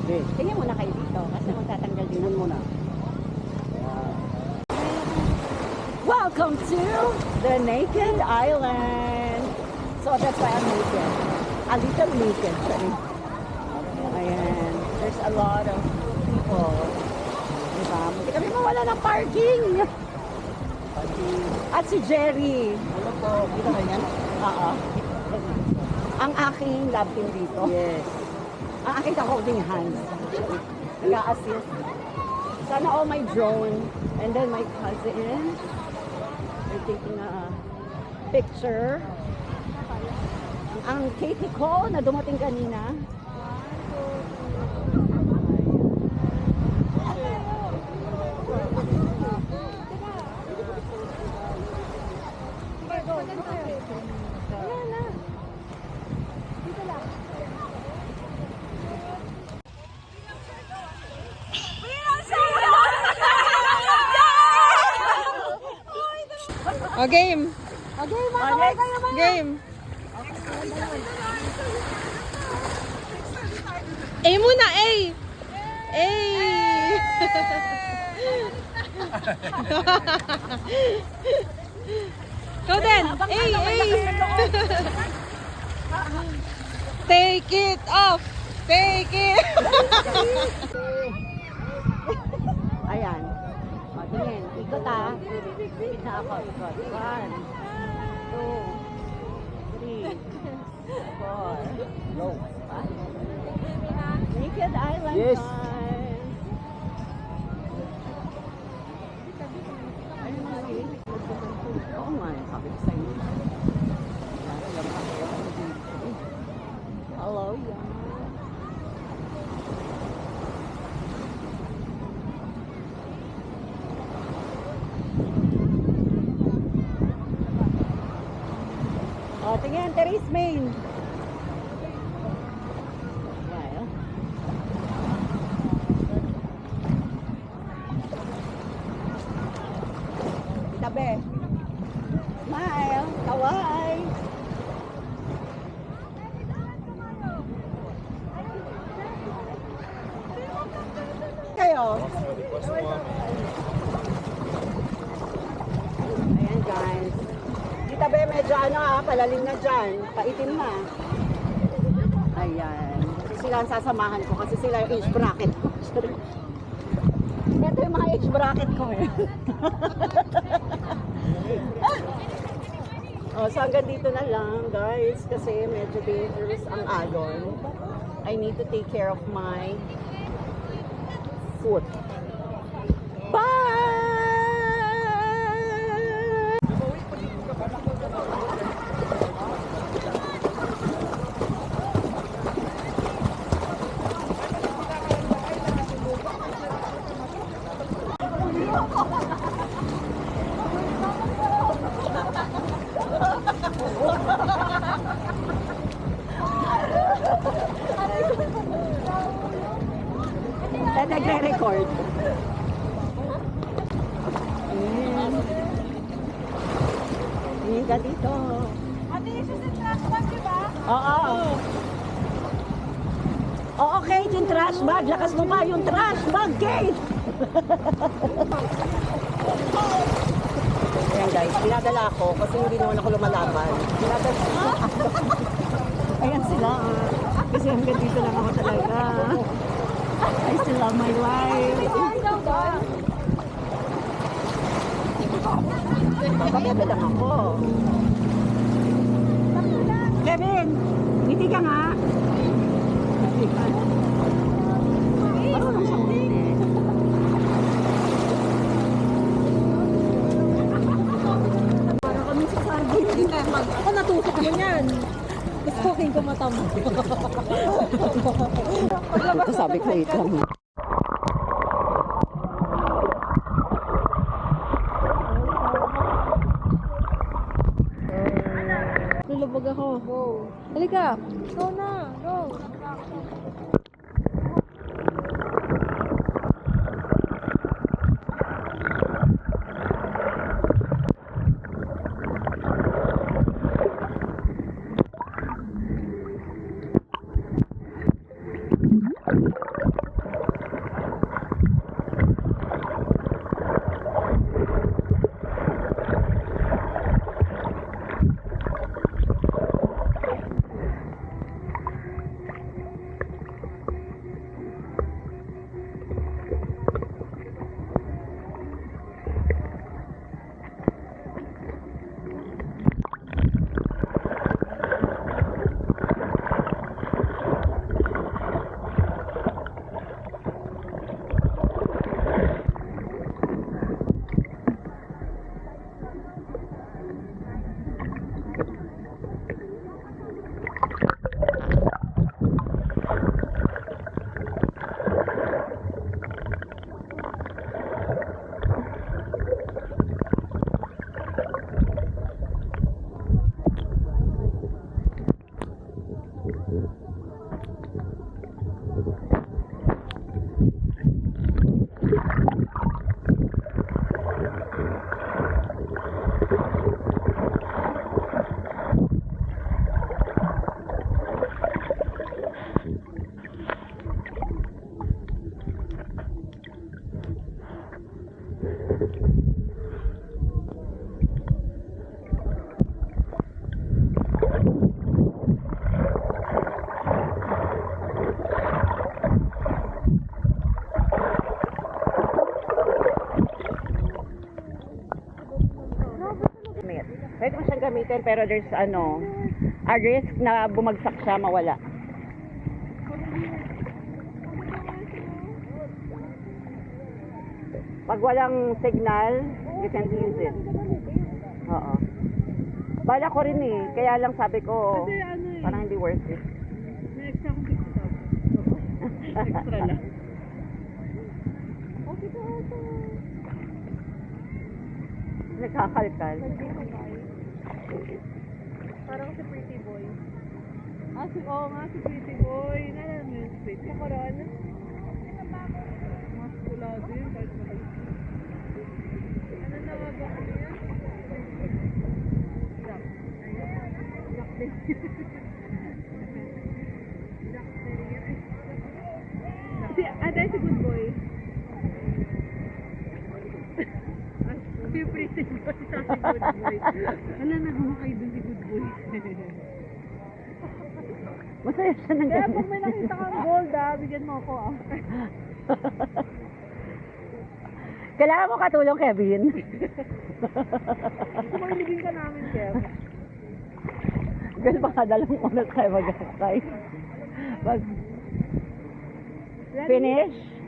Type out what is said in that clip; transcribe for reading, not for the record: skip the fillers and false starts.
Okay. Tingnan muna kayo dito kasi magtatanggal din Tingnan ako. muna. Welcome to the Naked Island. So that's why I'm naked. A little naked. Sorry. Ayan. There's a lot of people. Diba? Hindi kami mawala ng parking. At si Jerry. Ano po? Kita kayo yan? Oo. Ang aking love team dito. Yes. Ang aking ka-holding hands. Nag-a-assist. Sana all my drone. And then my cousin. They're taking a picture. Ang Katie ko na dumating kanina. O, game. Game. A muna, A. A. Ikaw din. A, A. Take it off. Take it. Ayan. O, tingin. Ikot ah. Ikot na ako. Ikot. 1, 2, 3, 4, Go. 5. Naked Island Yes. time. Ayun na rin. Oo nga, sabi ko sa inyo. Hello, yeah. O, tingin, Terrace Main. Ayan, tabi. Smile. Kawai. Kayo. Ayan guys. Dita be medyo ano palalim na dyan. Paitim na. Ayan. Sila ang sasamahan ko kasi sila yung age bracket ko. Ito yung mga age bracket ko eh. So hanggang dito na lang guys kasi medyo dangerous ang alon. I need to take care of my foot. Bye! Nagre-record. Hindi ka dito. Ate, isa sa trash bag, di ba? Oo. Oo, Kate, yung trash bag. Lakas mo pa yung trash bag, Kate. Ayan guys, pinadala ako kasi hindi naman ako lumalaban. Pinadala ako. Ayan sila. Kasi hanggang dito lang ako talaga. I still love my life. Babagay lang ako. Kevin, ngiti ka nga. Marunong siyang ngiti. Para kami sa sargin. Ako natusok mo yan. Gusto ko matama. Ito sabi ko ito. Lulubog ako. Go. Halika. Go na. Go. Pwede mo siyang gamitin pero there's a risk na bumagsak siya, mawala. Pag walang signal, you can use it. Oo. Bala ko rin eh. Kaya lang sabi ko, Kasi ano eh, parang hindi worth it. may extra akong 50,000. Extra lang. Okay to ito. Nagkakalkal. Parang si Pretty Boy. Oo nga, si Pretty Boy. Nalala mo yun si Pretty Boy? Karoon? Maskulado yun, kahit matagal. Ano na nga ba? Ano yan? Jack. Jack din. Jack Terrier. Si, si Good Boy. Si Pretty Boy, sa si Good Boy. Wala, naghumakay dun si Good Boy. Masaya siya ng Kaya ganyan. pag may nakita kang gold bigyan mo ako Kailangan mo katulong, Kevin. Sumailibing ka namin, Kev. Girl, baka dalawang oras tayo mag-akay. Mag Ready? finish.